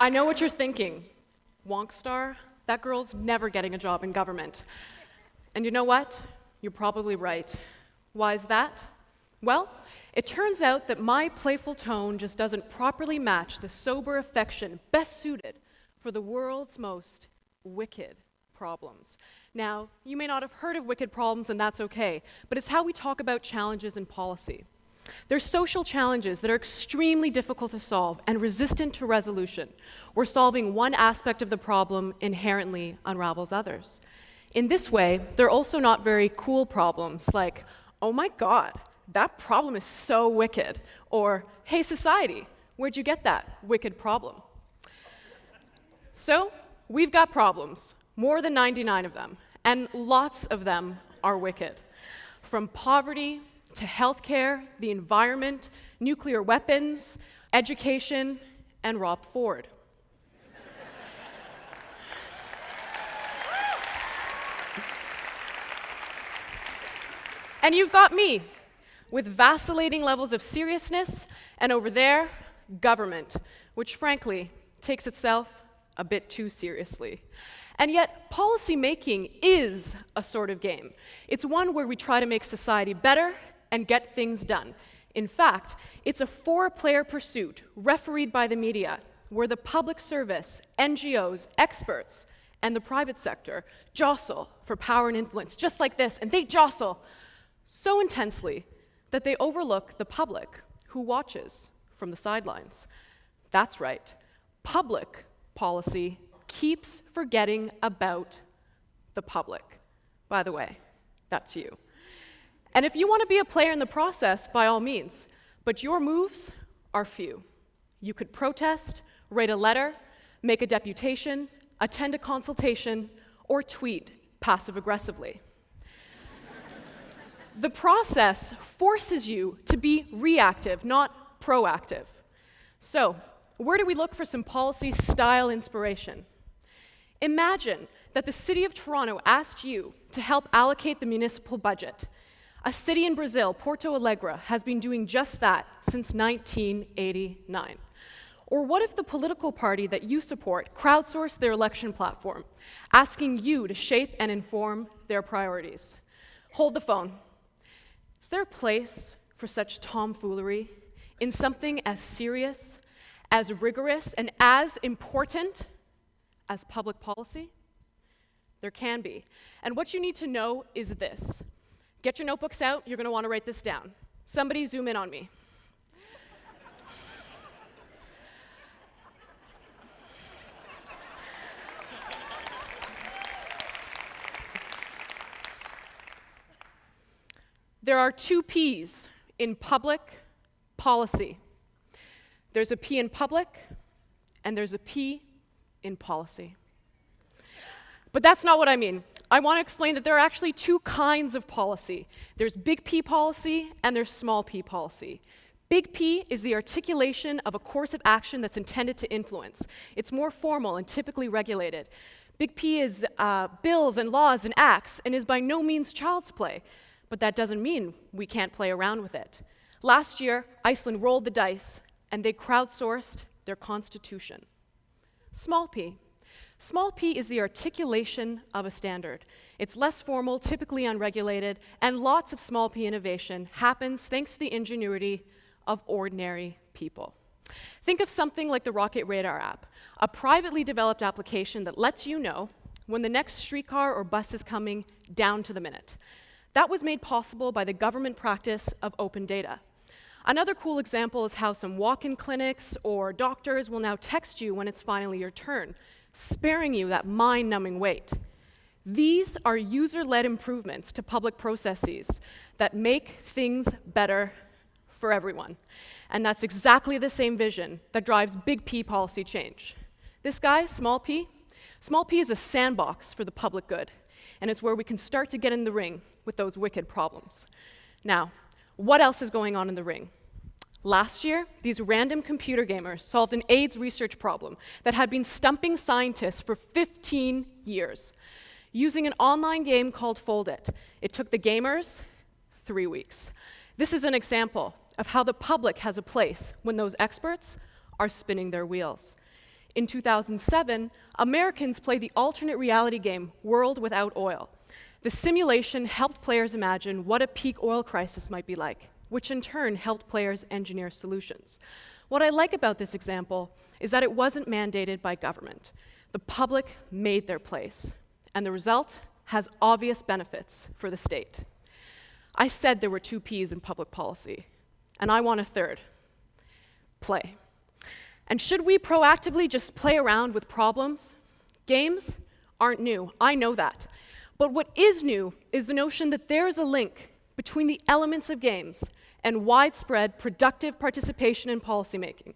I know what you're thinking. Wonkstar, that girl's never getting a job in government. And you know what? You're probably right. Why is that? Well, it turns out that my playful tone just doesn't properly match the sober affection best suited for the world's most wicked problems. Now, you may not have heard of wicked problems, and that's okay, but it's how we talk about challenges in policy. They're social challenges that are extremely difficult to solve and resistant to resolution, where solving one aspect of the problem inherently unravels others. In this way, they're also not very cool problems like, oh my God, that problem is so wicked, or hey society, where'd you get that wicked problem? So, we've got problems, more than 99 of them, and lots of them are wicked. From poverty to healthcare, the environment, nuclear weapons, education, and Rob Ford. And you've got me, with vacillating levels of seriousness, and over there, government, which frankly takes itself a bit too seriously. And yet, policy making is a sort of game. It's one where we try to make society better and get things done. In fact, it's a four-player pursuit refereed by the media, where the public service, NGOs, experts, and the private sector jostle for power and influence, just like this, and they jostle so intensely that they overlook the public who watches from the sidelines. That's right, public policy keeps forgetting about the public. By the way, that's you. And if you want to be a player in the process, by all means, but your moves are few. You could protest, write a letter, make a deputation, attend a consultation, or tweet passive-aggressively. The process forces you to be reactive, not proactive. So, where do we look for some policy-style inspiration? Imagine that the City of Toronto asked you to help allocate the municipal budget. A city in Brazil, Porto Alegre, has been doing just that since 1989. Or what if the political party that you support crowdsourced their election platform, asking you to shape and inform their priorities? Hold the phone. Is there a place for such tomfoolery in something as serious, as rigorous, and as important as public policy? There can be. And what you need to know is this. Get your notebooks out, you're going to want to write this down. Somebody zoom in on me. There are two P's in public policy. There's a P in public, and there's a P in policy. But that's not what I mean. I want to explain that there are actually two kinds of policy. There's big P policy, and there's small p policy. Big P is the articulation of a course of action that's intended to influence. It's more formal and typically regulated. Big P is bills and laws and acts, and is by no means child's play. But that doesn't mean we can't play around with it. Last year, Iceland rolled the dice, and they crowdsourced their constitution. Small p. Small p is the articulation of a standard. It's less formal, typically unregulated, and lots of small p innovation happens thanks to the ingenuity of ordinary people. Think of something like the Rocket Radar app, a privately developed application that lets you know when the next streetcar or bus is coming down to the minute. That was made possible by the government practice of open data. Another cool example is how some walk-in clinics or doctors will now text you when it's finally your turn, sparing you that mind-numbing wait. These are user-led improvements to public processes that make things better for everyone. And that's exactly the same vision that drives big P policy change. This guy, small p is a sandbox for the public good, and it's where we can start to get in the ring with those wicked problems. Now, what else is going on in the ring? Last year, these random computer gamers solved an AIDS research problem that had been stumping scientists for 15 years. Using an online game called Fold It, it took the gamers 3 weeks. This is an example of how the public has a place when those experts are spinning their wheels. In 2007, Americans played the alternate reality game World Without Oil. The simulation helped players imagine what a peak oil crisis might be like, which in turn helped players engineer solutions. What I like about this example is that it wasn't mandated by government. The public made their place, and the result has obvious benefits for the state. I said there were 2 P's in public policy, and I want a third: play. And should we proactively just play around with problems? Games aren't new, I know that. But what is new is the notion that there is a link between the elements of games and widespread productive participation in policymaking.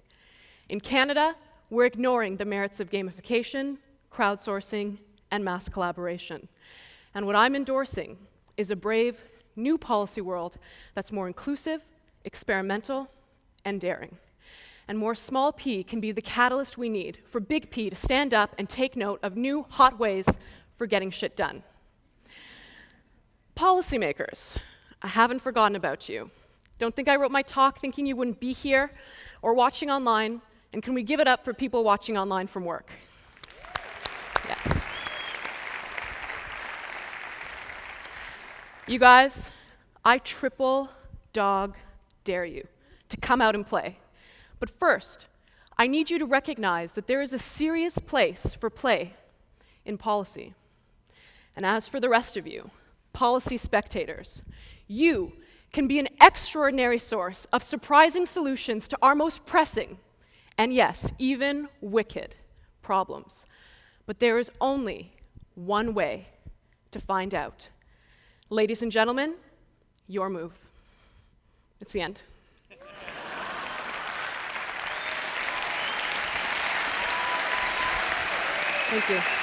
In Canada, we're ignoring the merits of gamification, crowdsourcing, and mass collaboration. And what I'm endorsing is a brave, new policy world that's more inclusive, experimental, and daring. And more small p can be the catalyst we need for big P to stand up and take note of new, hot ways for getting shit done. Policymakers, I haven't forgotten about you. Don't think I wrote my talk thinking you wouldn't be here or watching online, and can we give it up for people watching online from work? Yes. You guys, I triple dog dare you to come out and play. But first, I need you to recognize that there is a serious place for play in policy. And as for the rest of you, policy spectators, you can be an extraordinary source of surprising solutions to our most pressing, and yes, even wicked, problems. But there is only one way to find out. Ladies and gentlemen, your move. It's the end. Thank you.